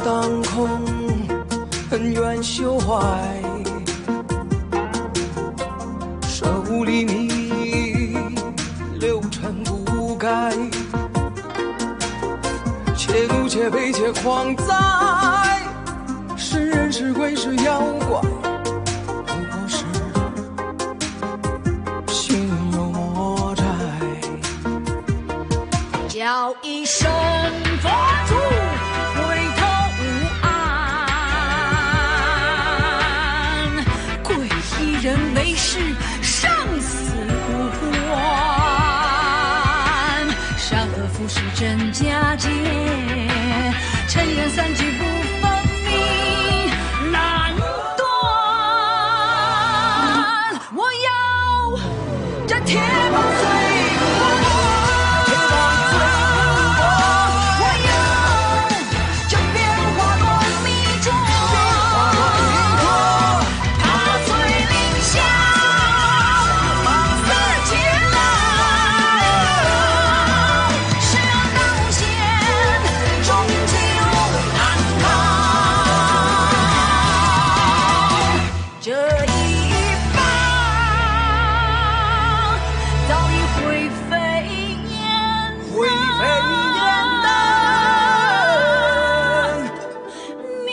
当空，恩怨休怀。手里你六尘不改，且怒且悲且狂哉，是人是鬼是妖怪，不过是心有魔债。叫一声佛祖，回头无岸，贵一人为师，生死无关。善恶浮世真假界，尘缘三聚不分明，难断。我要这铁棒碎骨破，铁棒碎骨破。我要这变化多迷浊，踏碎凌霄，放肆劫来。是让当先，终究难逃。这一棒早已灰飞烟灰飞烟灭。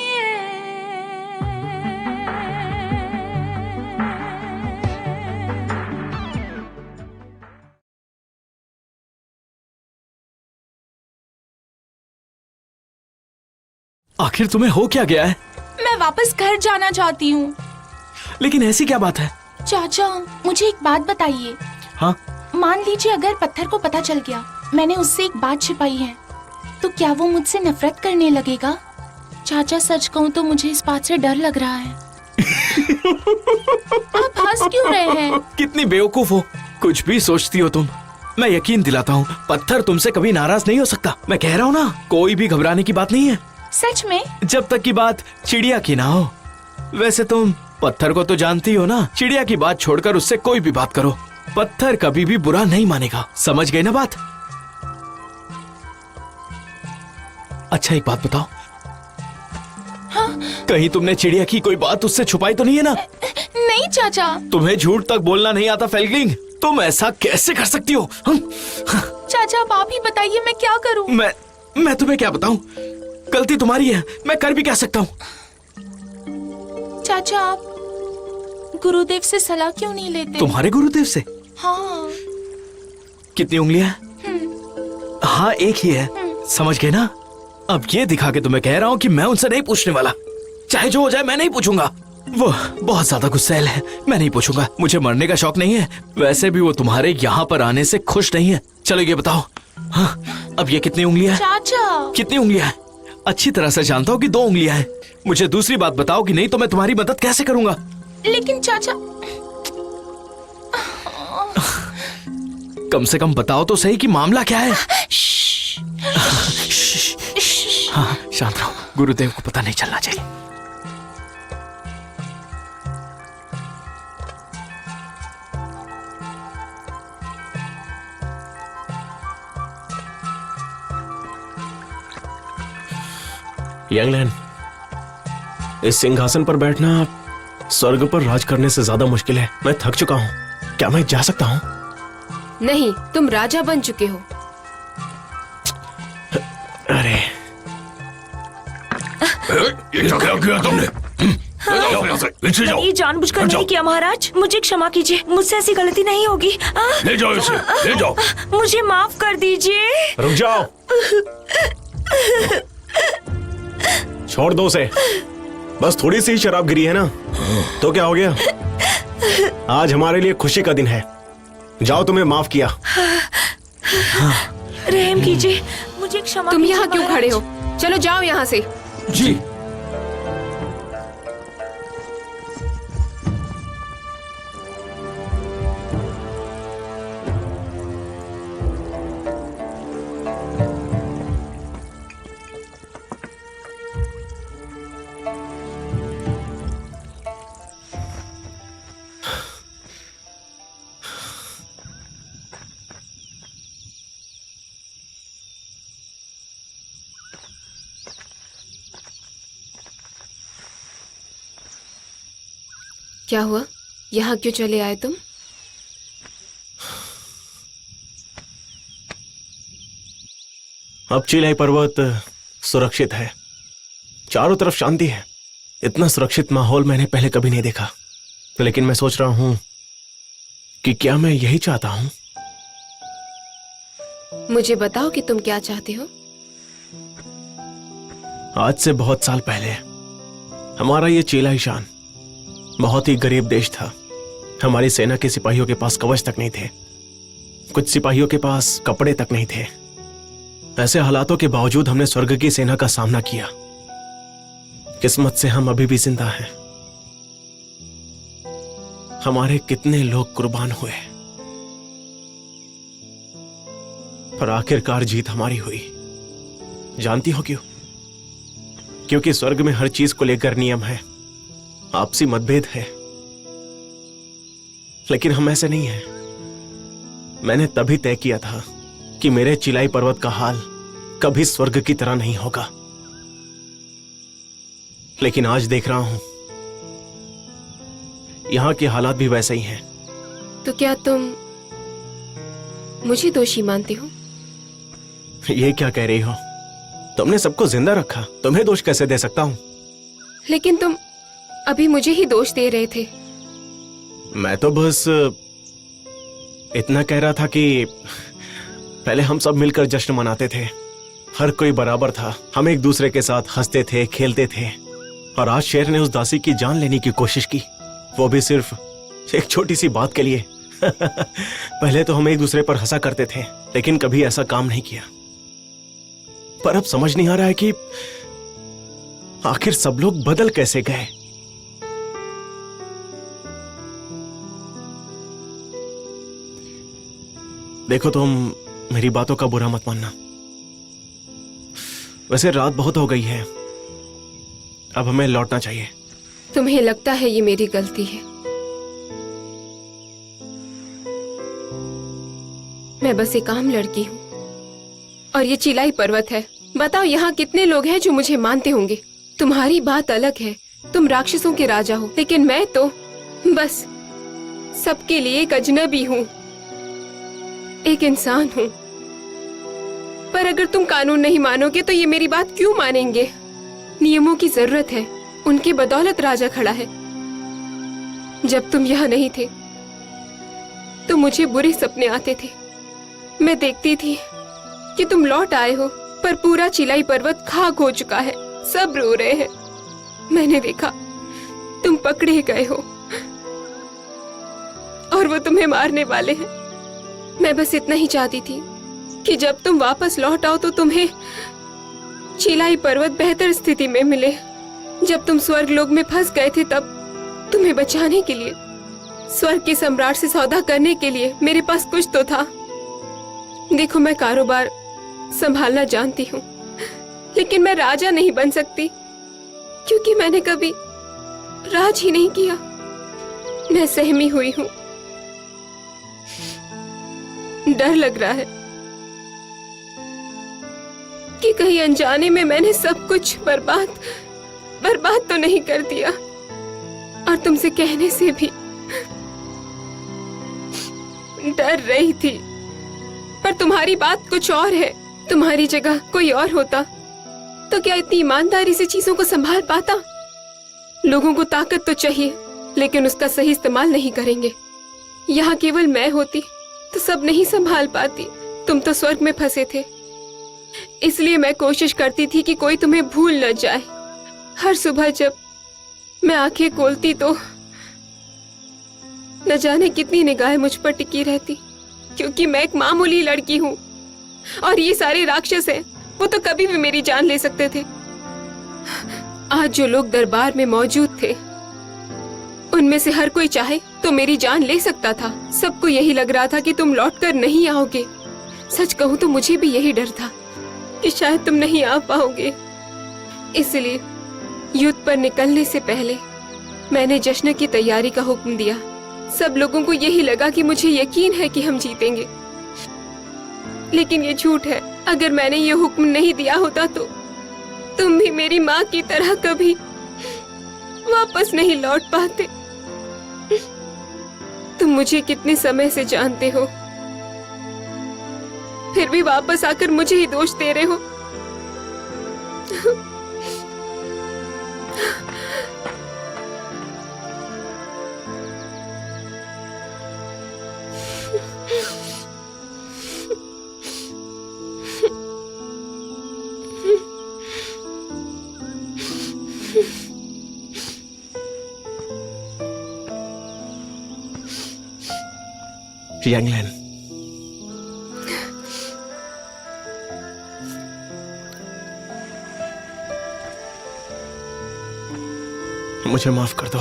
आखिर तुम्हें हो क्या गया है? मैं वापस घर जाना चाहती हूँ। लेकिन ऐसी क्या बात है? चाचा, मुझे एक बात बताइए। हाँ? मान लीजिए अगर पत्थर को पता चल गया मैंने उससे एक बात छिपाई है, तो क्या वो मुझसे नफरत करने लगेगा? चाचा, सच कहूँ तो मुझे इस बात से डर लग रहा है। आप हंस क्यों रहे हैं? कितनी बेवकूफ हो, कुछ भी सोचती हो तुम। मैं यकीन दिलाता हूँ पत्थर तुमसे कभी नाराज नहीं हो सकता। मैं कह रहा हूँ ना, कोई भी घबराने की बात नहीं है, सच में? जब तक की बात चिड़िया की ना हो। वैसे तुम पत्थर को तो जानती हो ना, चिड़िया की बात छोड़कर उससे कोई भी बात करो, पत्थर कभी भी बुरा नहीं मानेगा। समझ गए ना बात? अच्छा एक बात बताओ, हाँ? कहीं तुमने चिड़िया की कोई बात उससे छुपाई तो नहीं है ना? नहीं चाचा। तुम्हें झूठ तक बोलना नहीं आता फेल्गिंग, तुम ऐसा कैसे कर सकती हो? चाचा आप ही बताइए मैं क्या करूं? मैं तुम्हें क्या बताऊं, गलती तुम्हारी है, मैं कर भी क्या सकता हूँ? चाचा आप गुरुदेव से सलाह क्यों नहीं लेते? तुम्हारे गुरुदेव से? हाँ। कितनी उंगलियां? हाँ एक ही है, समझ गए ना? अब ये दिखा के तुम्हें कह रहा हूँ कि मैं उनसे नहीं पूछने वाला, चाहे जो हो जाए मैं नहीं पूछूंगा। वो बहुत ज्यादा गुस्सैल है, मैं नहीं पूछूंगा। मुझे मरने का शौक नहीं है, वैसे भी वो तुम्हारे यहाँ पर आने से खुश नहीं है। चलो ये बताओ, हाँ अब ये कितनी उंगलियां हैं? चाचा कितनी उंगलियां हैं? अच्छी तरह से जानता हूँ कि 2 उंगलियां हैं। मुझे दूसरी बात बताओ कि नहीं तो मैं तुम्हारी मदद कैसे करूंगा? लेकिन चाचा कम से कम बताओ तो सही कि मामला क्या है। हाँ शांत रहो, गुरुदेव को पता नहीं चलना चाहिए। यंगलैन, इस सिंहासन पर बैठना स्वर्ग पर राज करने से ज्यादा मुश्किल है। मैं थक चुका हूँ, क्या मैं जा सकता हूँ? नहीं, तुम राजा बन चुके हो। अरे ये क्या किया तुमने? ये जानबूझकर नहीं किया महाराज, मुझे क्षमा कीजिए, मुझसे ऐसी गलती नहीं होगी। ले जाओ इसे, ले जाओ। मुझे माफ कर दीजिए। रुक जाओ, छोड़ दो उसे। बस थोड़ी सी शराब गिरी है ना, तो क्या हो गया? आज हमारे लिए खुशी का दिन है। जाओ, तुम्हें माफ किया। रहम कीजिए, मुझे क्षमा तुम कीजिए यहाँ क्यों खड़े हो? चलो जाओ यहाँ से। जी क्या हुआ? यहाँ क्यों चले आए तुम? अब चिलाई पर्वत सुरक्षित है, चारों तरफ शांति है। इतना सुरक्षित माहौल मैंने पहले कभी नहीं देखा। लेकिन मैं सोच रहा हूं कि क्या मैं यही चाहता हूं? मुझे बताओ कि तुम क्या चाहते हो। आज से बहुत साल पहले हमारा ये चीलाईशान बहुत ही गरीब देश था। हमारी सेना के सिपाहियों के पास कवच तक नहीं थे, कुछ सिपाहियों के पास कपड़े तक नहीं थे। ऐसे हालातों के बावजूद हमने स्वर्ग की सेना का सामना किया। किस्मत से हम अभी भी जिंदा हैं। हमारे कितने लोग कुर्बान हुए, पर आखिरकार जीत हमारी हुई। जानती हो क्यों? क्योंकि स्वर्ग में हर चीज को लेकर नियम है, आपसी मतभेद है। लेकिन हम ऐसे नहीं हैं। मैंने तभी तय किया था कि मेरे चिलाई पर्वत का हाल कभी स्वर्ग की तरह नहीं होगा। लेकिन आज देख रहा हूं यहां के हालात भी वैसे ही हैं। तो क्या तुम मुझे दोषी मानते हो? ये क्या कह रही हो? तुमने सबको जिंदा रखा, तुम्हें दोष कैसे दे सकता हूं? लेकिन तुम अभी मुझे ही दोष दे रहे थे। मैं तो बस इतना कह रहा था कि पहले हम सब मिलकर जश्न मनाते थे, हर कोई बराबर था, हम एक दूसरे के साथ हंसते थे, खेलते थे। और आज शेर ने उस दासी की जान लेने की कोशिश की, वो भी सिर्फ एक छोटी सी बात के लिए। पहले तो हम एक दूसरे पर हंसा करते थे, लेकिन कभी ऐसा काम नहीं किया। पर अब समझ नहीं आ रहा है कि आखिर सब लोग बदल कैसे गए। देखो, तुम मेरी बातों का बुरा मत मानना। वैसे रात बहुत हो गई है, अब हमें लौटना चाहिए। तुम्हें लगता है ये मेरी गलती है? मैं बस एक आम लड़की हूँ और ये चिलाई पर्वत है। बताओ यहाँ कितने लोग हैं जो मुझे मानते होंगे। तुम्हारी बात अलग है, तुम राक्षसों के राजा हो, लेकिन मैं तो बस सबके लिए एक अजनबी हूँ, एक इंसान हूँ। पर अगर तुम कानून नहीं मानोगे तो ये मेरी बात क्यों मानेंगे? नियमों की जरूरत है, उनके बदौलत राजा खड़ा है। जब तुम यहाँ नहीं थे तो मुझे बुरे सपने आते थे। मैं देखती थी कि तुम लौट आए हो, पर पूरा चिलाई पर्वत खाक हो चुका है, सब रो रहे हैं। मैंने देखा तुम पकड़े गए हो और वो तुम्हें मारने वाले हैं। मैं बस इतना ही चाहती थी कि जब तुम वापस लौट आओ तो तुम्हें चिलाई पर्वत बेहतर स्थिति में मिले। जब तुम स्वर्ग लोक में फंस गए थे तब तुम्हें बचाने के लिए, स्वर्ग के सम्राट से सौदा करने के लिए मेरे पास कुछ तो था। देखो, मैं कारोबार संभालना जानती हूँ, लेकिन मैं राजा नहीं बन सकती क्योंकि मैंने कभी राज ही नहीं किया। मैं सहमी हुई हूँ, डर लग रहा है कि कहीं अनजाने में मैंने सब कुछ बर्बाद तो नहीं कर दिया। और तुमसे कहने से भी डर रही थी, पर तुम्हारी बात कुछ और है। तुम्हारी जगह कोई और होता तो क्या इतनी ईमानदारी से चीजों को संभाल पाता? लोगों को ताकत तो चाहिए, लेकिन उसका सही इस्तेमाल नहीं करेंगे। यहाँ केवल मैं होती तो सब नहीं संभाल पाती। तुम तो स्वर्ग में फंसे थे, इसलिए मैं कोशिश करती थी कि कोई तुम्हें भूल न जाए। हर सुबह जब मैं आंखें खोलती तो न जाने कितनी निगाहें मुझ पर टिकी रहती, क्योंकि मैं एक मामूली लड़की हूँ और ये सारे राक्षस हैं, वो तो कभी भी मेरी जान ले सकते थे। आज जो लोग दरबार में मौजूद थे उनमें से हर कोई चाहे तो मेरी जान ले सकता था। सबको यही लग रहा था कि तुम लौटकर नहीं आओगे। सच कहूँ तो मुझे भी यही डर था कि शायद तुम नहीं आ पाओगे। इसलिए युद्ध पर निकलने से पहले मैंने जश्न की तैयारी का हुक्म दिया। सब लोगों को यही लगा कि मुझे यकीन है कि हम जीतेंगे, लेकिन ये झूठ है। अगर मैंने ये हुक्म नहीं दिया होता तो तुम भी मेरी माँ की तरह कभी वापस नहीं लौट पाते। तुम मुझे कितने समय से जानते हो, फिर भी वापस आकर मुझे ही दोष दे रहे हो। यंगलैन, मुझे माफ कर दो।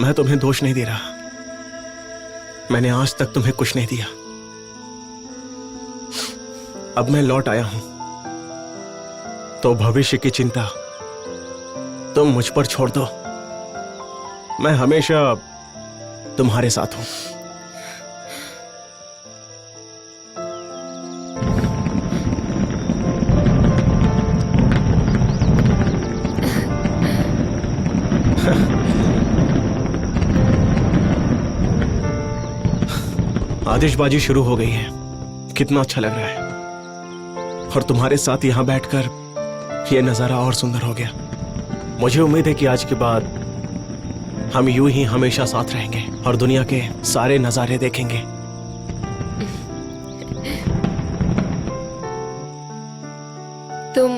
मैं तुम्हें दोष नहीं दे रहा। मैंने आज तक तुम्हें कुछ नहीं दिया। अब मैं लौट आया हूं तो भविष्य की चिंता तुम मुझ पर छोड़ दो। मैं हमेशा तुम्हारे साथ हूं। आतिशबाजी शुरू हो गई है। कितना अच्छा लग रहा है। और तुम्हारे साथ यहां बैठकर यह नजारा और सुंदर हो गया। मुझे उम्मीद है कि आज के बाद हम यूं ही हमेशा साथ रहेंगे और दुनिया के सारे नजारे देखेंगे। तुम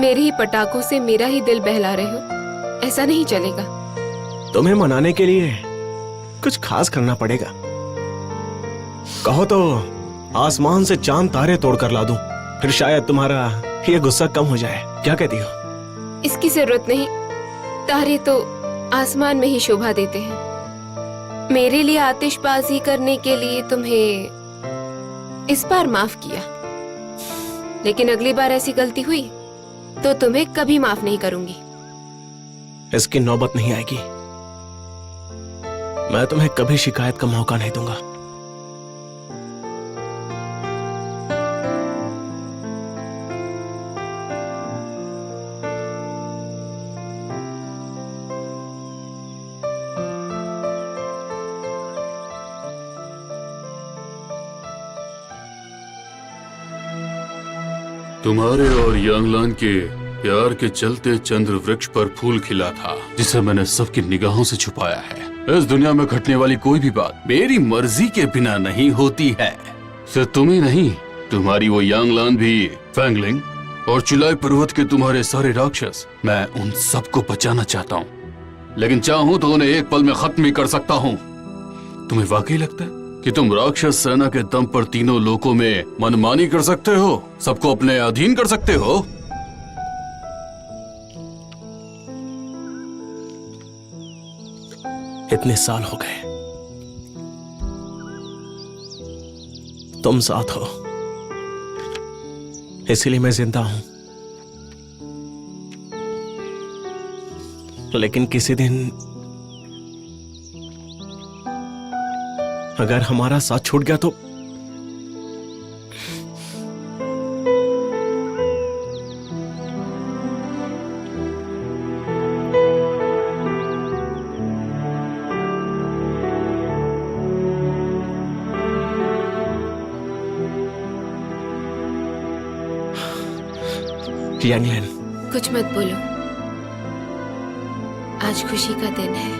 मेरे ही पटाखों से मेरा ही दिल बहला रहे हो। ऐसा नहीं चलेगा। तुम्हें मनाने के लिए कुछ खास करना पड़ेगा। कहो तो आसमान से चांद तारे तोड़कर ला दूं, फिर शायद तुम्हारा ये गुस्सा कम हो जाए। क्या कहती हो? इसकी जरूरत नहीं। तारे तो आसमान में ही शोभा देते हैं। मेरे लिए आतिशबाजी करने के लिए तुम्हें इस बार माफ किया, लेकिन अगली बार ऐसी गलती हुई तो तुम्हें कभी माफ नहीं करूंगी। इसकी नौबत नहीं आएगी। मैं तुम्हें कभी शिकायत का मौका नहीं दूंगा। तुम्हारे और यांगलान के प्यार के चलते चंद्र वृक्ष पर फूल खिला था, जिसे मैंने सबकी निगाहों से छुपाया है। इस दुनिया में घटने वाली कोई भी बात मेरी मर्जी के बिना नहीं होती है। सिर्फ तुम ही नहीं, तुम्हारी वो यांगलान भी, फैंगलिंग और चिलाई पर्वत के तुम्हारे सारे राक्षस, मैं उन सबको बचाना चाहता हूँ। लेकिन चाहूँ तो उन्हें एक पल में खत्म ही कर सकता हूँ। तुम्हें वाकई लगता है कि तुम राक्षस सेना के दम पर तीनों लोकों में मनमानी कर सकते हो, सबको अपने अधीन कर सकते हो? इतने साल हो गए, तुम साथ हो, इसलिए मैं जिंदा हूं। लेकिन किसी दिन अगर हमारा साथ छूट गया तो यंगलैन, कुछ मत बोलो। आज खुशी का दिन है।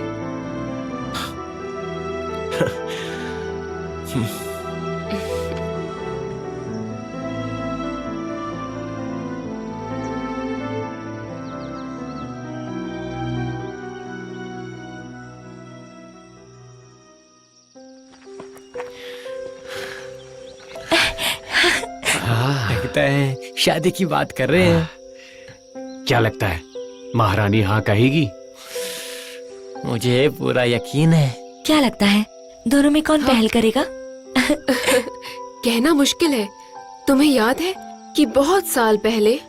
लगता है शादी की बात कर रहे हैं। क्या लगता है महारानी हाँ कहेगी? मुझे पूरा यकीन है। क्या लगता है दोनों में कौन पहल करेगा? कहना मुश्किल है। तुम्हें याद है कि बहुत साल पहले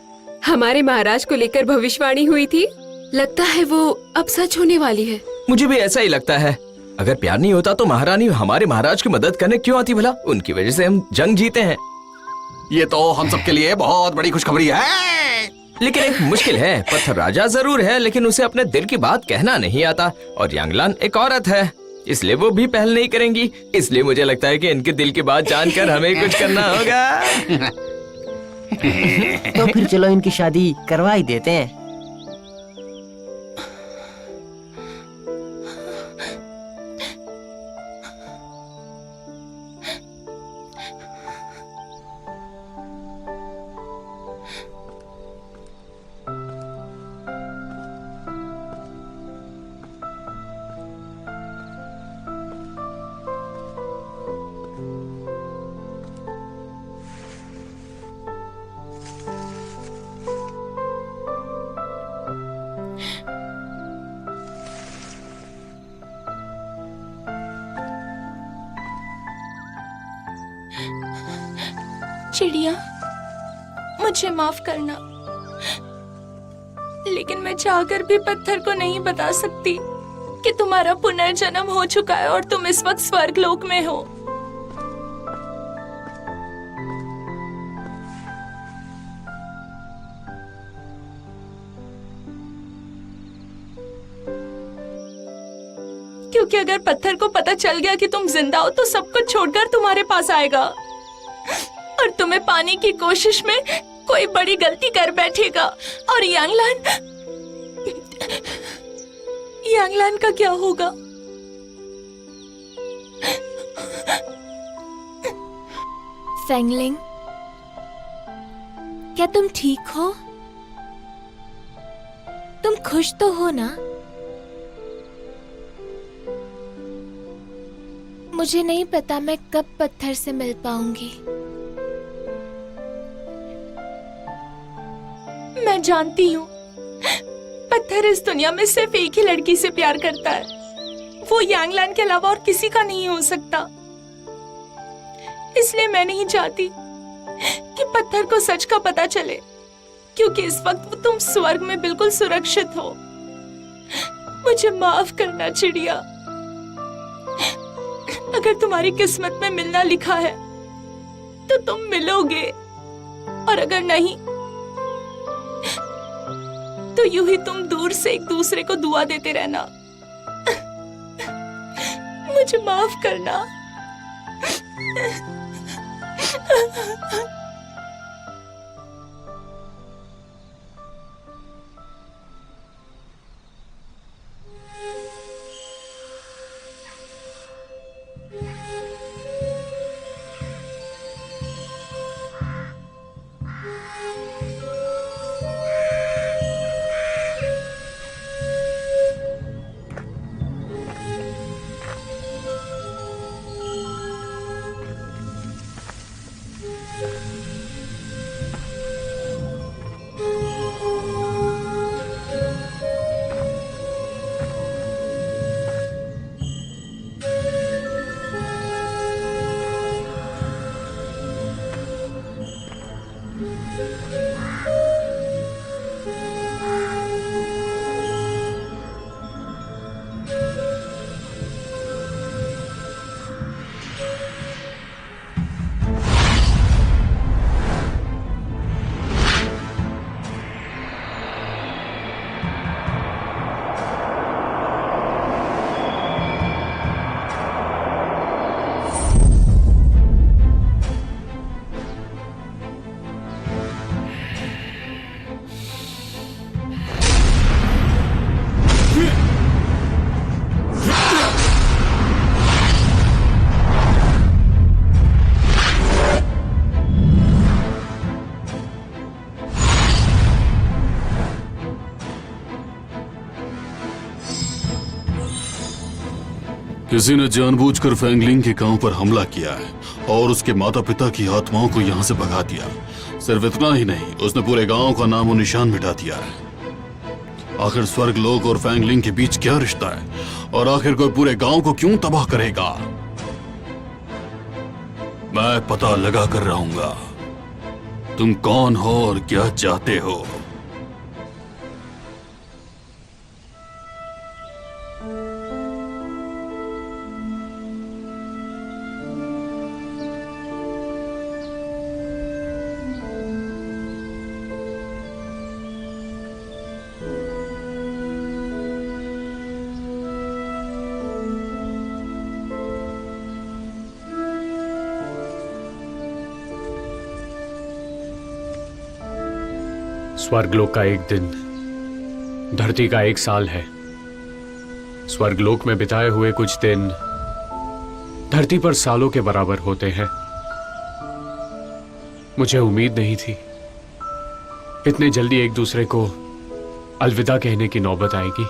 हमारे महाराज को लेकर भविष्यवाणी हुई थी? लगता है वो अब सच होने वाली है। मुझे भी ऐसा ही लगता है। अगर प्यार नहीं होता तो महारानी हमारे महाराज की मदद करने क्यों आती भला? उनकी वजह से हम जंग जीते हैं। ये तो हम सबके लिए बहुत बड़ी खुशखबरी है। लेकिन एक मुश्किल है, पत्थर राजा जरूर है लेकिन उसे अपने दिल की बात कहना नहीं आता, और यांगलान एक औरत है इसलिए वो भी पहल नहीं करेंगी। इसलिए मुझे लगता है कि इनके दिल की बात जानकर हमें कुछ करना होगा। तो फिर चलो इनकी शादी करवा ही देते हैं। चिड़िया, मुझे माफ करना, लेकिन मैं चाहकर भी पत्थर को नहीं बता सकती कि तुम्हारा पुनर्जन्म हो चुका है और तुम इस वक्त स्वर्गलोक में हो। क्योंकि अगर पत्थर को पता चल गया कि तुम जिंदा हो तो सब कुछ छोड़कर तुम्हारे पास आएगा और तुम्हें पाने की कोशिश में कोई बड़ी गलती कर बैठेगा। और यांगलान का क्या होगा? फेंगलिंग, क्या तुम ठीक हो? तुम खुश तो हो ना? मुझे नहीं पता मैं कब पत्थर से मिल पाऊंगी। मैं जानती हूँ पत्थर इस दुनिया में सिर्फ एक ही लड़की से प्यार करता है, वो यांगलान के अलावा और किसी का नहीं हो सकता। इसलिए मैं नहीं चाहती कि पत्थर को सच का पता चले, क्योंकि इस वक्त तुम स्वर्ग में बिल्कुल सुरक्षित हो। मुझे माफ करना चिड़िया, अगर तुम्हारी किस्मत में मिलना लिखा है तो तुम मिलोगे, और अगर नहीं तो यूं ही तुम दूर से एक दूसरे को दुआ देते रहना। मुझे माफ करना। किसी ने जानबूझकर फेंगलिंग के गांव पर हमला किया है और उसके माता पिता की आत्माओं को यहाँ से भगा दिया। सिर्फ इतना ही नहीं, उसने पूरे गांव का नामो निशान मिटा दिया है। आखिर स्वर्गलोक और फेंगलिंग के बीच क्या रिश्ता है, और आखिर कोई पूरे गांव को क्यों तबाह करेगा? मैं पता लगा कर रहूंगा तुम कौन हो और क्या चाहते हो। स्वर्गलोक का एक दिन धरती का 1 साल है। स्वर्गलोक में बिताए हुए कुछ दिन धरती पर सालों के बराबर होते हैं। मुझे उम्मीद नहीं थी इतने जल्दी एक दूसरे को अलविदा कहने की नौबत आएगी।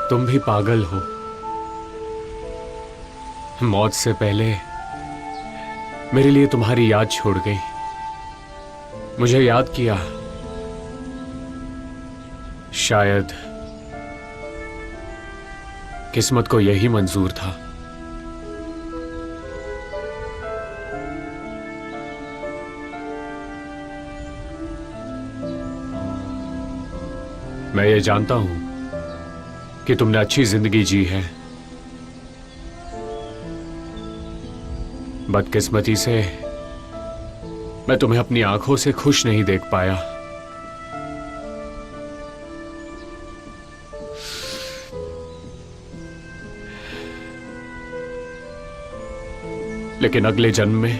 तुम भी पागल हो। मौत से पहले मेरे लिए तुम्हारी याद छोड़ गई। मुझे याद किया। शायद किस्मत को यही मंजूर था। मैं ये जानता हूं कि तुमने अच्छी जिंदगी जी है। बदकिस्मती से मैं तुम्हें अपनी आंखों से खुश नहीं देख पाया। लेकिन अगले जन्म में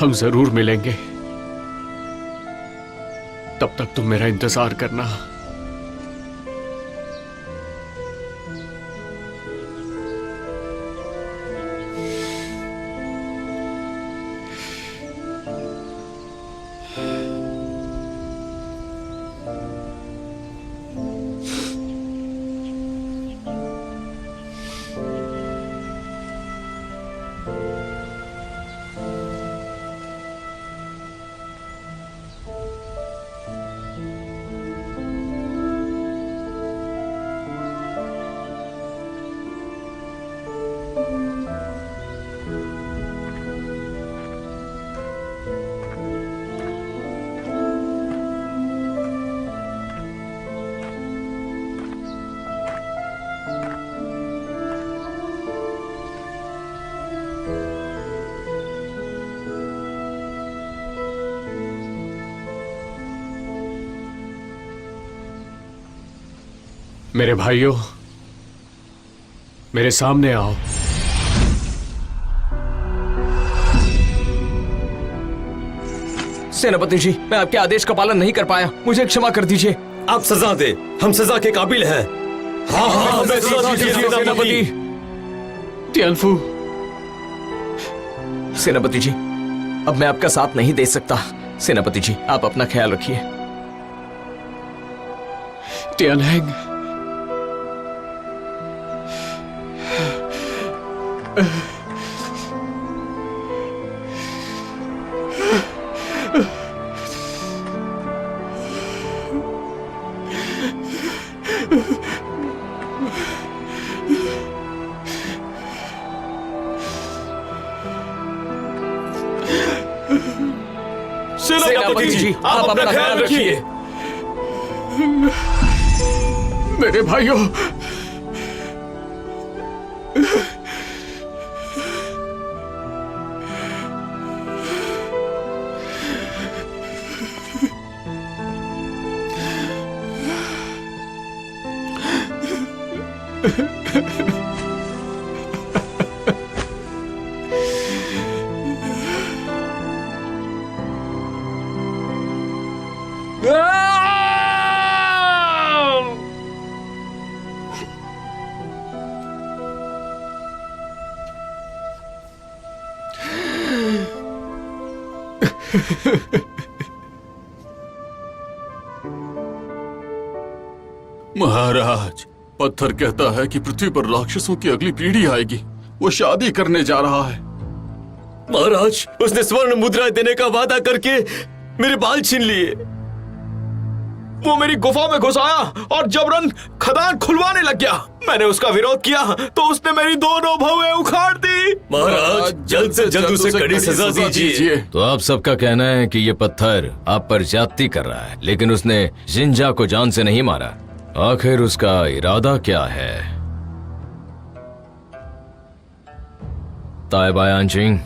हम जरूर मिलेंगे। तब तक तुम मेरा इंतजार करना। मेरे भाइयों, मेरे सामने आओ। सेनापति जी, मैं आपके आदेश का पालन नहीं कर पाया, मुझे क्षमा कर दीजिए। आप सजा दे, हम सजा के काबिल हैं। हाँ हाँ, हमें सजा दीजिए सेनापति। तियानफू। सेनापति जी, अब मैं आपका साथ नहीं दे सकता। सेनापति जी, आप अपना ख्याल रखिए। तियानहेंग। सेनापति जी, आप अपना ख्याल रखिए। मेरे भाइयों, महाराज, पत्थर कहता है कि पृथ्वी पर राक्षसों की अगली पीढ़ी आएगी। वो शादी करने जा रहा है। महाराज, उसने स्वर्ण मुद्रा देने का वादा करके मेरे बाल छीन लिए। वो मेरी गुफा में घुस आया और जबरन खदान खुलवाने लग गया। मैंने उसका विरोध किया तो उसने मेरी दोनों भवें उखाड़ दी। महाराज, जल्द से जल्द उसे कड़ी सजा दीजिए। तो आप सबका कहना है कि ये पत्थर आप पर ज्यादती कर रहा है, लेकिन उसने जिंजा को जान से नहीं मारा। आखिर उसका इरादा क्या है? ताए बायान सिंह,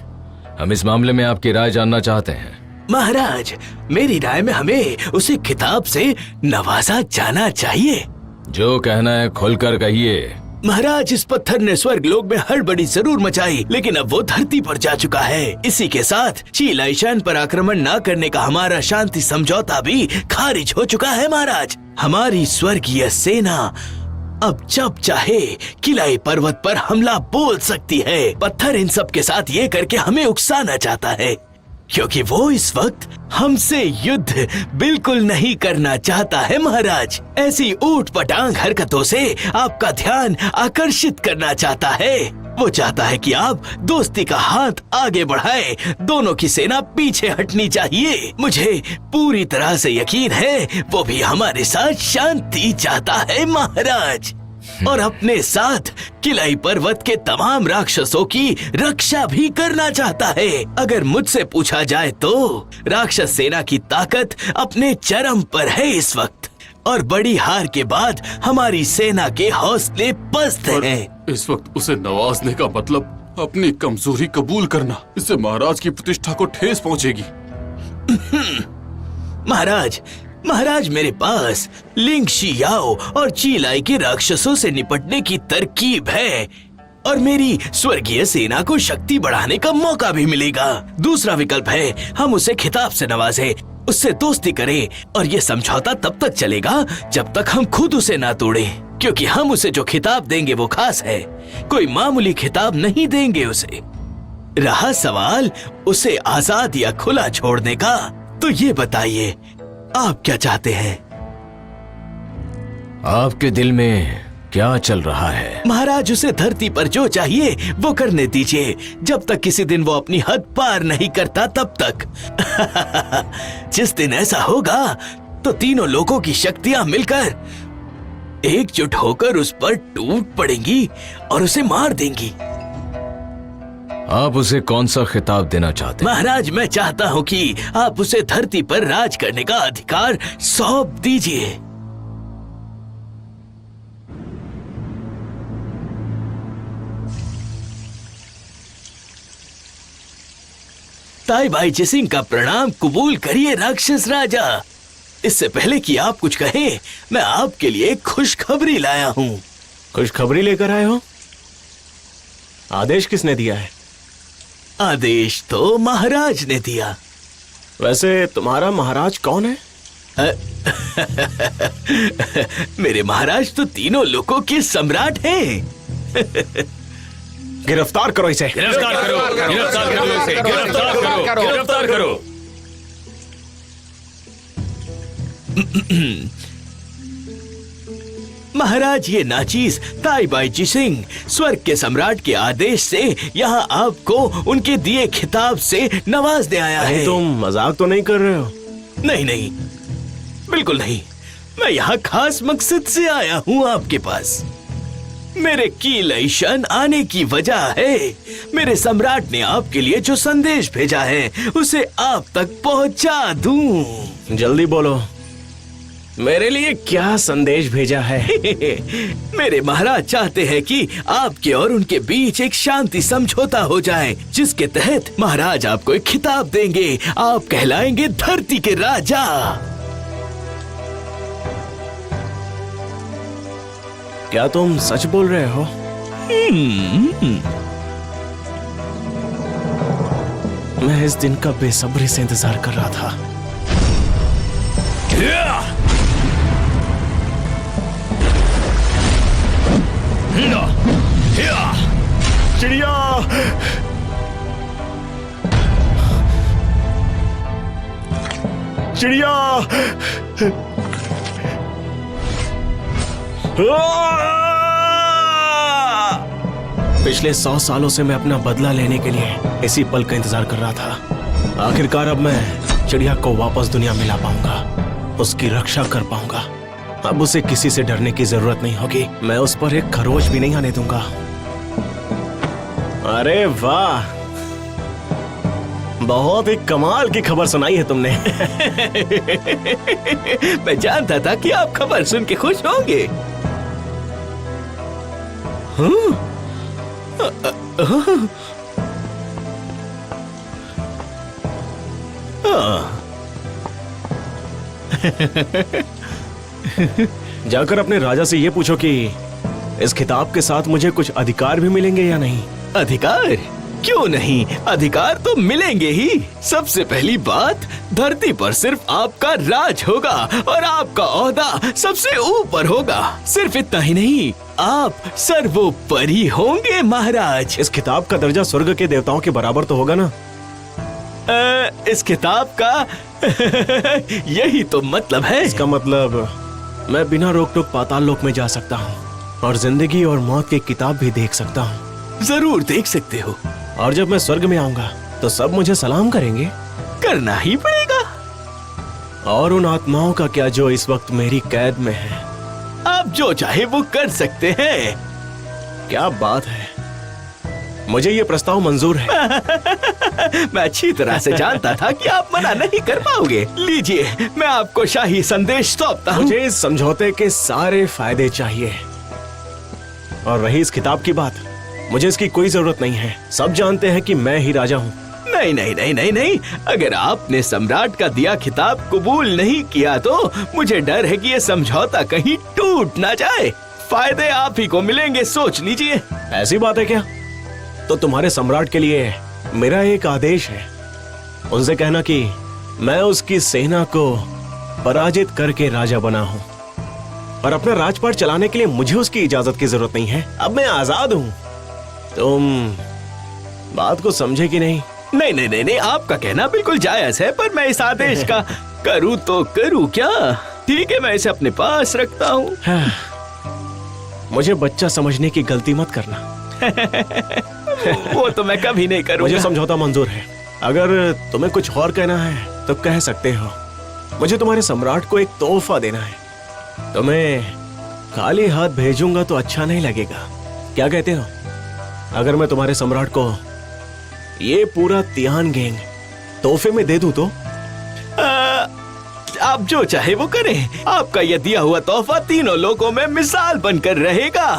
हम इस मामले में आपकी राय जानना चाहते हैं। महाराज, मेरी राय में हमें उसे खिताब से नवाजा जाना चाहिए। जो कहना है खुलकर कहिए। महाराज, इस पत्थर ने स्वर्गलोक में हड़बड़ी जरूर मचाई, लेकिन अब वो धरती पर जा चुका है। इसी के साथ चीला ईशान पर आक्रमण न करने का हमारा शांति समझौता भी खारिज हो चुका है। महाराज, हमारी स्वर्गीय सेना अब जब चाहे किलाई पर्वत पर हमला बोल सकती है। पत्थर इन सब के साथ ये करके हमें उकसाना चाहता है, क्योंकि वो इस वक्त हमसे युद्ध बिल्कुल नहीं करना चाहता है। महाराज, ऐसी ऊट पटांग हरकतों से आपका ध्यान आकर्षित करना चाहता है। वो चाहता है कि आप दोस्ती का हाथ आगे बढ़ाएं, दोनों की सेना पीछे हटनी चाहिए। मुझे पूरी तरह से यकीन है वो भी हमारे साथ शांति चाहता है महाराज, और अपने साथ किलाई पर्वत के तमाम राक्षसों की रक्षा भी करना चाहता है। अगर मुझसे पूछा जाए तो राक्षस सेना की ताकत अपने चरम पर है इस वक्त, और बड़ी हार के बाद हमारी सेना के हौसले पस्त हैं। इस वक्त उसे नवाजने का मतलब अपनी कमजोरी कबूल करना। इससे महाराज की प्रतिष्ठा को ठेस पहुंचेगी। महाराज, मेरे पास लिंग शियाओ और चीलाई के राक्षसों से निपटने की तरकीब है, और मेरी स्वर्गीय सेना को शक्ति बढ़ाने का मौका भी मिलेगा। दूसरा विकल्प है हम उसे खिताब से नवाजें, उससे दोस्ती करें, और ये समझौता तब तक चलेगा जब तक हम खुद उसे ना तोड़ें, क्योंकि हम उसे जो खिताब देंगे वो खास है, कोई मामूली खिताब नहीं देंगे उसे। रहा सवाल उसे आजाद या खुला छोड़ने का, तो ये बताइए आप क्या चाहते हैं? आपके दिल में क्या चल रहा है? महाराज, उसे धरती पर जो चाहिए वो करने दीजिए, जब तक किसी दिन वो अपनी हद पार नहीं करता तब तक। जिस दिन ऐसा होगा तो तीनों लोगों की शक्तियां मिलकर एकजुट होकर उस पर टूट पड़ेंगी और उसे मार देंगी। आप उसे कौन सा खिताब देना चाहते हैं? महाराज, मैं चाहता हूँ कि आप उसे धरती पर राज करने का अधिकार सौंप दीजिए। ताई भाई जिसिंग का प्रणाम कबूल करिए राक्षस राजा। इससे पहले कि आप कुछ कहें, मैं आपके लिए खुशखबरी लाया हूँ। खुशखबरी लेकर आए हो? आदेश किसने दिया है? आदेश तो महाराज ने दिया। वैसे तुम्हारा महाराज कौन है? मेरे महाराज तो तीनों लोगों के सम्राट हैं। गिरफ्तार करो इसे। गिरफ्तार करो, गिरफ्तार करो इसे, गिरफ्तार करो, गिरफ्तार करो। महाराज, ये नाचीज ताई बाई जिसिंग स्वर्ग के सम्राट के आदेश से यहाँ आपको उनके दिए खिताब से नवाजने आया है। तुम मजाक तो नहीं कर रहे हो? नहीं, बिल्कुल नहीं। मैं यहाँ खास मकसद से आया हूँ आपके पास। मेरे कीलैशन आने की वजह है, मेरे सम्राट ने आपके लिए जो संदेश भेजा है उसे आप तक पहुँचा दूं। जल्दी बोलो, मेरे लिए क्या संदेश भेजा है? मेरे महाराज चाहते हैं कि आपके और उनके बीच एक शांति समझौता हो जाए, जिसके तहत महाराज आपको एक खिताब देंगे। आप कहलाएंगे धरती के राजा। क्या तुम सच बोल रहे हो? मैं इस दिन का बेसब्री से इंतजार कर रहा था। चिड़िया, चिड़िया, पिछले 100 सालों से मैं अपना बदला लेने के लिए इसी पल का इंतजार कर रहा था। आखिरकार अब मैं चिड़िया को वापस दुनिया में ला पाऊंगा, उसकी रक्षा कर पाऊंगा। अब उसे किसी से डरने की जरूरत नहीं होगी। मैं उस पर एक खरोच भी नहीं आने दूंगा। अरे वाह, बहुत ही कमाल की खबर सुनाई है तुमने। मैं जानता था कि आप खबर सुन के खुश होंगे। जाकर अपने राजा से ये पूछो कि इस खिताब के साथ मुझे कुछ अधिकार भी मिलेंगे या नहीं। अधिकार? क्यों नहीं, अधिकार तो मिलेंगे ही। सबसे पहली बात, धरती पर सिर्फ आपका राज होगा और आपका ओहदा सबसे ऊपर होगा। सिर्फ इतना ही नहीं, आप सर्वोपरि होंगे महाराज। इस खिताब का दर्जा स्वर्ग के देवताओं के बराबर तो होगा ना? इस खिताब का यही तो मतलब है। इसका मतलब मैं बिना रोक टोक पाताल लोक में जा सकता हूँ और जिंदगी और मौत की किताब भी देख सकता हूँ। जरूर देख सकते हो। और जब मैं स्वर्ग में आऊंगा तो सब मुझे सलाम करेंगे। करना ही पड़ेगा। और उन आत्माओं का क्या जो इस वक्त मेरी कैद में है? आप जो चाहे वो कर सकते हैं। क्या बात है, मुझे ये प्रस्ताव मंजूर है। मैं अच्छी तरह से जानता था कि आप मना नहीं कर पाओगे। लीजिए, मैं आपको शाही संदेश सौंपता हूँ। मुझे इस समझौते के सारे फायदे चाहिए। और रही इस किताब की बात, मुझे इसकी कोई जरूरत नहीं है। सब जानते हैं कि मैं ही राजा हूँ। नहीं नहीं नहीं नहीं नहीं, अगर आपने सम्राट का दिया खिताब कबूल नहीं किया तो मुझे डर है कि ये समझौता कहीं टूट ना जाए। फायदे आप ही को मिलेंगे, सोच लीजिए। ऐसी बात है क्या? तो तुम्हारे सम्राट के लिए मेरा एक आदेश है। उनसे कहना कि मैं उसकी सेना को पराजित करके राजा बना हूँ और अपना राजपाट चलाने के लिए मुझे उसकी इजाजत की जरूरत नहीं है। अब मैं आजाद हूँ। तुम बात को समझे कि नहीं? नहीं नहीं नहीं नहीं, आपका कहना बिल्कुल जायज है, पर मैं इस आदेश का करूँ तो करूँ क्या? ठीक है, मैं इसे अपने पास रखता हूँ। मुझे बच्चा समझने की गलती मत करना। वो तो मैं कभी नहीं करूँगा। मुझे समझौता मंजूर है। अगर तुम्हें कुछ और कहना है तो कह सकते हो। मुझे तुम्हारे सम्राट को एक तोहफा देना है। तुम्हें खाली हाथ भेजूंगा तो अच्छा नहीं लगेगा। क्या कहते हो? अगर मैं तुम्हारे सम्राट को ये पूरा तियान गैंग तोहफे में दे दूं तो? आप जो चाहे वो करें। आपका यह दिया हुआ तोहफा तीनों लोगों में मिसाल बनकर रहेगा।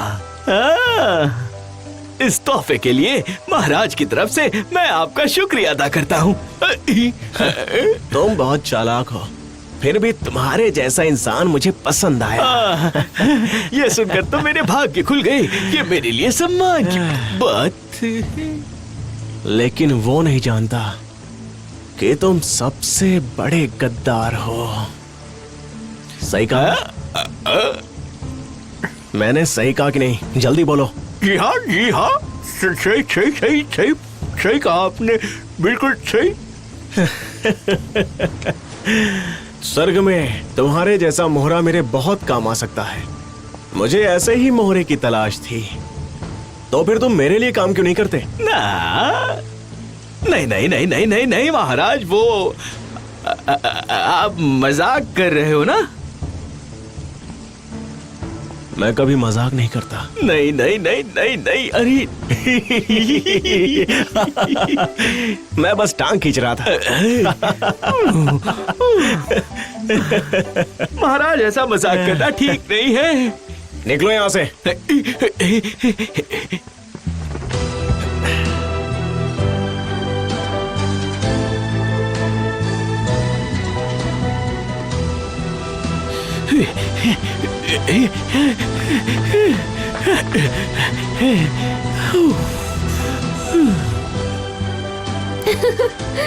इस तोहफे के लिए महाराज की तरफ से मैं आपका शुक्रिया अदा करता हूँ। तुम बहुत चालाक हो, फिर भी तुम्हारे जैसा इंसान मुझे पसंद आया। ये सुनकर तो मेरे भाग्य खुल गए। ये मेरे लिए सम्मान की बात। लेकिन वो नहीं जानता कि तुम सबसे बड़े गद्दार हो। सही कहा? मैंने सही कहा कि नहीं? जल्दी बोलो। जी हाँ जी हाँ, सही सही सही सही सही कहा आपने, बिल्कुल सही। स्वर्ग में तुम्हारे जैसा मोहरा मेरे बहुत काम आ सकता है। मुझे ऐसे ही मोहरे की तलाश थी। तो फिर तुम मेरे लिए काम क्यों नहीं करते? नहीं नहीं नहीं नहीं नहीं नहीं महाराज, वो आप मजाक कर रहे हो ना? मैं कभी मजाक नहीं करता। नहीं नहीं नहीं नहीं नहीं, अरे मैं बस टांग खींच रहा था। महाराज, ऐसा मजाक करना ठीक नहीं है। निकलो यहाँ से।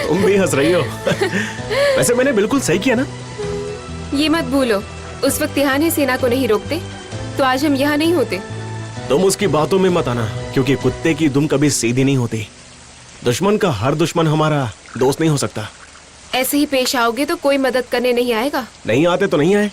तुम भी हंस रही हो। वैसे मैंने बिल्कुल सही किया ना? ये मत भूलो, उस वक्त यहाँ ने सेना को नहीं रोकते तो आज हम यहाँ नहीं होते। तुम उसकी बातों में मत आना, क्योंकि कुत्ते की दुम कभी सीधी नहीं होती। दुश्मन का हर दुश्मन हमारा दोस्त नहीं हो सकता। ऐसे ही पेश आओगे तो कोई मदद करने नहीं आएगा। नहीं आते तो नहीं आए।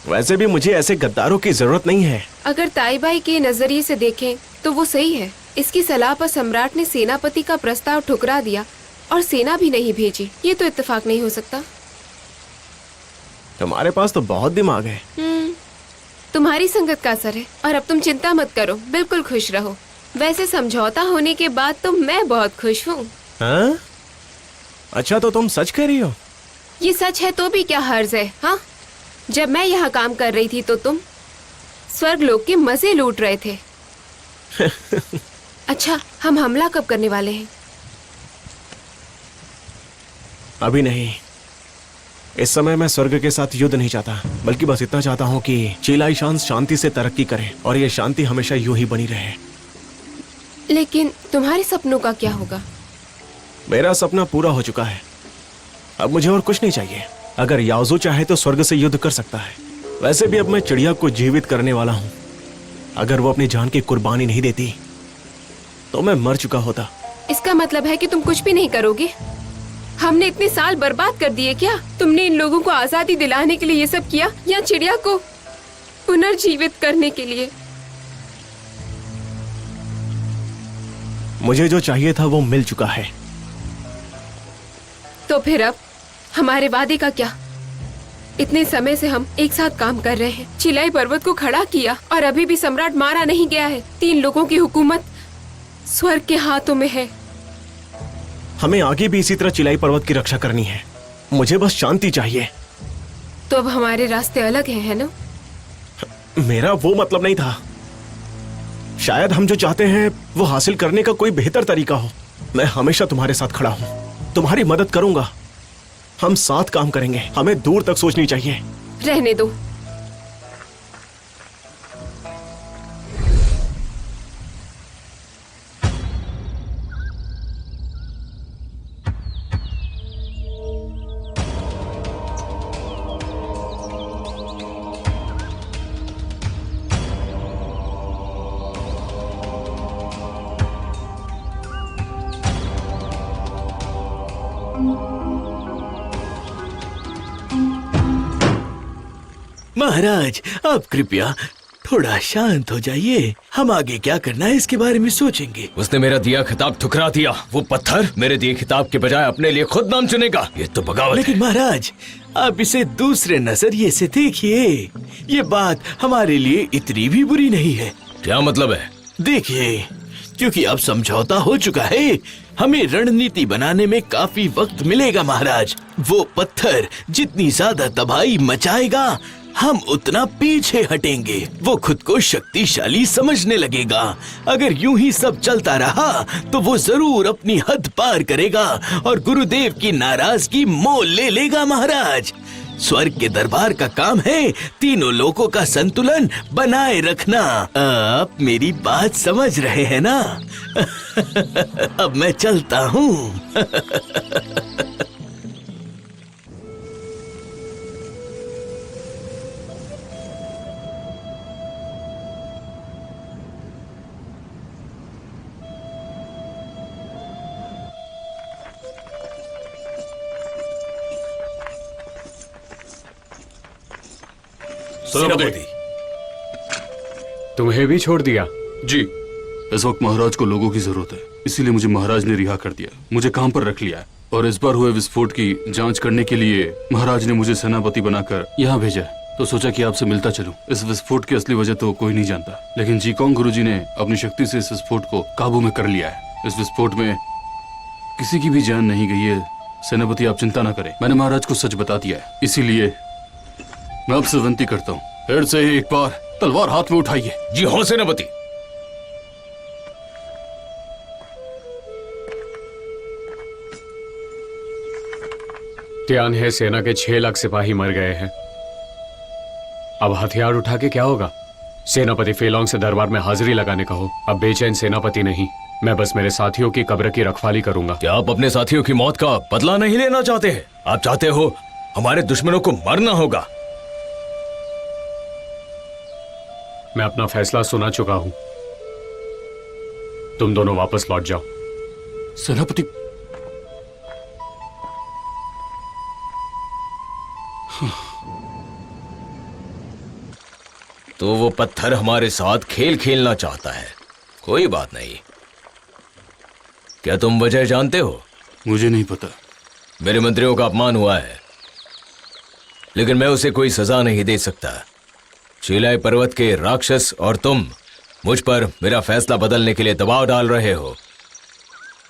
वैसे भी मुझे ऐसे गद्दारों की जरूरत नहीं है। अगर ताईबाई के नजरिए से देखें तो वो सही है। इसकी सलाह पर सम्राट ने सेनापति का प्रस्ताव ठुकरा दिया और सेना भी नहीं भेजी। ये तो इत्तेफाक नहीं हो सकता। तुम्हारे पास तो बहुत दिमाग है। तुम्हारी संगत का असर है। और अब तुम चिंता मत करो, बिल्कुल खुश रहो। वैसे समझौता होने के बाद तो मैं बहुत खुश हूँ। हाँ? अच्छा, तो तुम सच कह रही हो? ये सच है तो भी क्या हर्ज है? हाँ, जब मैं यहाँ काम कर रही थी तो तुम स्वर्गलोक के मजे लूट रहे थे। अच्छा, हम हमला कब करने वाले हैं? अभी नहीं। इस समय मैं स्वर्ग के साथ युद्ध नहीं चाहता, बल्कि बस इतना चाहता हूँ कि चीलाई शांत शांति से तरक्की करे और ये शांति हमेशा यूं ही बनी रहे। लेकिन तुम्हारे सपनों का क्या होगा? मेरा सपना पूरा हो चुका है, अब मुझे और कुछ नहीं चाहिए। अगर याओजू चाहे तो स्वर्ग से युद्ध कर सकता है। वैसे भी अब मैं चिड़िया को जीवित करने वाला हूँ। अगर वो अपनी जान की कुर्बानी नहीं देती तो मैं मर चुका होता। इसका मतलब है कि तुम कुछ भी नहीं करोगे? हमने इतने साल बर्बाद कर दिए क्या? तुमने इन लोगों को आजादी दिलाने के लिए ये सब किया या चिड़िया को पुनर्जीवित करने के लिए? मुझे जो चाहिए था वो मिल चुका है। तो फिर अब हमारे वादे का क्या? इतने समय से हम एक साथ काम कर रहे हैं, चिलाई पर्वत को खड़ा किया और अभी भी सम्राट मारा नहीं गया है। 3 लोगों की हुकूमत स्वर्ग के हाथों में है। हमें आगे भी इसी तरह चिलाई पर्वत की रक्षा करनी है। मुझे बस शांति चाहिए। तो अब हमारे रास्ते अलग हैं, है ना? मेरा वो मतलब नहीं था। शायद हम जो चाहते हैं वो हासिल करने का कोई बेहतर तरीका हो। मैं हमेशा तुम्हारे साथ खड़ा हूँ, तुम्हारी मदद करूंगा। हम साथ काम करेंगे। हमें दूर तक सोचनी चाहिए। रहने दो। महाराज, आप कृपया थोड़ा शांत हो जाइए। हम आगे क्या करना है इसके बारे में सोचेंगे। उसने मेरा दिया खिताब ठुकरा दिया। वो पत्थर मेरे दिए खिताब के बजाय अपने लिए खुद नाम चुनेगा। ये तो बगावत लेकिन है। महाराज, आप इसे दूसरे नजरिए से देखिए। ये बात हमारे लिए इतनी भी बुरी नहीं है। क्या मतलब है? देखिए, क्योंकि अब समझौता हो चुका है, हमें रणनीति बनाने में काफी वक्त मिलेगा महाराज। वो पत्थर जितनी ज्यादा तबाही मचाएगा, हम उतना पीछे हटेंगे। वो खुद को शक्तिशाली समझने लगेगा। अगर यूं ही सब चलता रहा तो वो जरूर अपनी हद पार करेगा और गुरुदेव की नाराजगी मोल ले लेगा महाराज। स्वर्ग के दरबार का काम है तीनों लोगों का संतुलन बनाए रखना। आप मेरी बात समझ रहे हैं ना? अब मैं चलता हूँ। सेनापति, तुम्हें भी छोड़ दिया? जी, इस वक्त महाराज को लोगों की जरूरत है, इसीलिए मुझे महाराज ने रिहा कर दिया। मुझे काम पर रख लिया है और इस बार हुए विस्फोट की जांच करने के लिए महाराज ने मुझे सेनापति बनाकर यहाँ भेजा है। तो सोचा कि आपसे मिलता चलूं। इस विस्फोट की असली वजह तो कोई नहीं जानता, लेकिन जीकोंग गुरुजी ने अपनी शक्ति से इस विस्फोट को काबू में कर लिया है। इस विस्फोट में किसी की भी जान नहीं गई है। सेनापति, आप चिंता न करें, मैंने महाराज को सच बता दिया है। इसीलिए मैं आपसे विनती करता हूँ, फिर से एक बार तलवार हाथ में उठाइए। जी हाँ सेनापति। त्यान है, सेना के 6 लाख सिपाही मर गए हैं। अब हथियार उठा के क्या होगा? सेनापति फेलोंग से दरबार में हाजिरी लगाने कहो। अब बेचैन सेनापति नहीं, मैं बस मेरे साथियों की कब्र की रखवाली करूंगा। क्या आप अपने साथियों की मौत का बदला नहीं लेना चाहते हैं? आप चाहते हो हमारे दुश्मनों को मरना होगा? मैं अपना फैसला सुना चुका हूं। तुम दोनों वापस लौट जाओ। सेनापति, तो वो पत्थर हमारे साथ खेल खेलना चाहता है। कोई बात नहीं। क्या तुम वजह जानते हो? मुझे नहीं पता। मेरे मंत्रियों का अपमान हुआ है, लेकिन मैं उसे कोई सजा नहीं दे सकता। चिलाई पर्वत के राक्षस और तुम मुझ पर मेरा फैसला बदलने के लिए दबाव डाल रहे हो।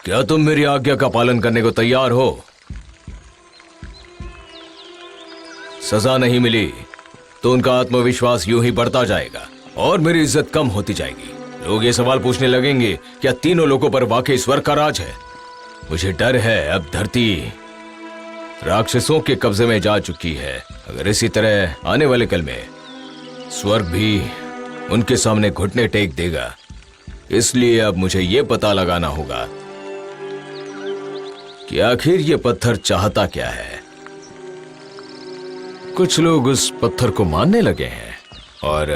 क्या तुम मेरी आज्ञा का पालन करने को तैयार हो? सजा नहीं मिली तो उनका आत्मविश्वास यूं ही बढ़ता जाएगा और मेरी इज्जत कम होती जाएगी। लोग ये सवाल पूछने लगेंगे, क्या तीनों लोगों पर वाकई स्वर्ग का राज है? मुझे डर है अब धरती राक्षसों के कब्जे में जा चुकी है। अगर इसी तरह आने वाले कल में स्वर्ग भी उनके सामने घुटने टेक देगा, इसलिए अब मुझे ये पता लगाना होगा कि आखिर ये पत्थर चाहता क्या है। कुछ लोग उस पत्थर को मानने लगे हैं और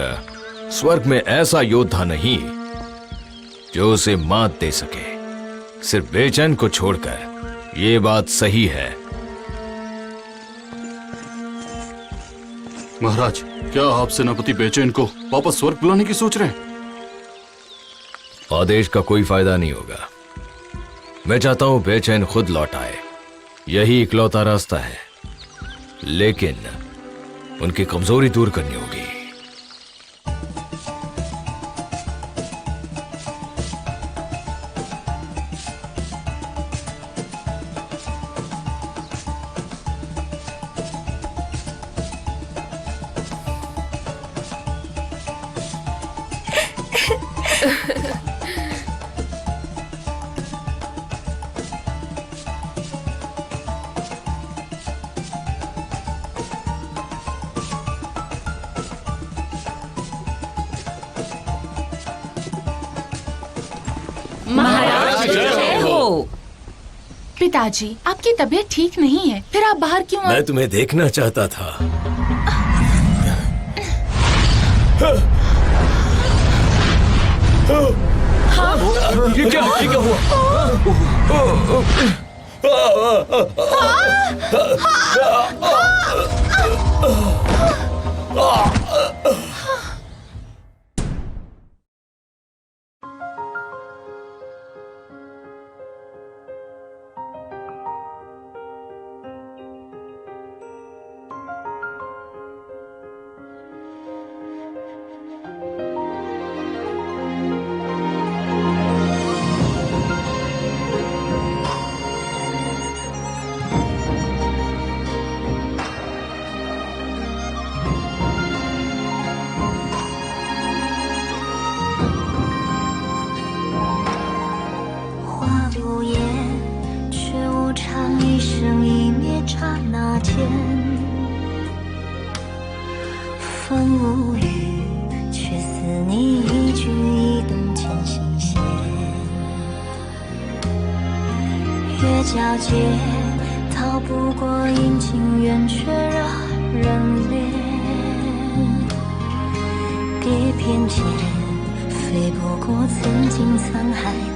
स्वर्ग में ऐसा योद्धा नहीं जो उसे मात दे सके, सिर्फ बेचैन को छोड़कर। ये बात सही है। महाराज, क्या आप सेनापति बेचैन को वापस स्वर्ग बुलाने की सोच रहे हैं? आदेश का कोई फायदा नहीं होगा। मैं चाहता हूं बेचैन खुद लौट आए, यही इकलौता रास्ता है। लेकिन उनकी कमजोरी दूर करनी होगी। महाराज जय हो। पिताजी, आपकी तबीयत ठीक नहीं है, फिर आप बाहर क्यों मैं तुम्हें देखना चाहता था। ये क्या हुआ?交界，逃不过阴晴圆缺惹人怜。蝶翩翩，飞不过曾经沧海。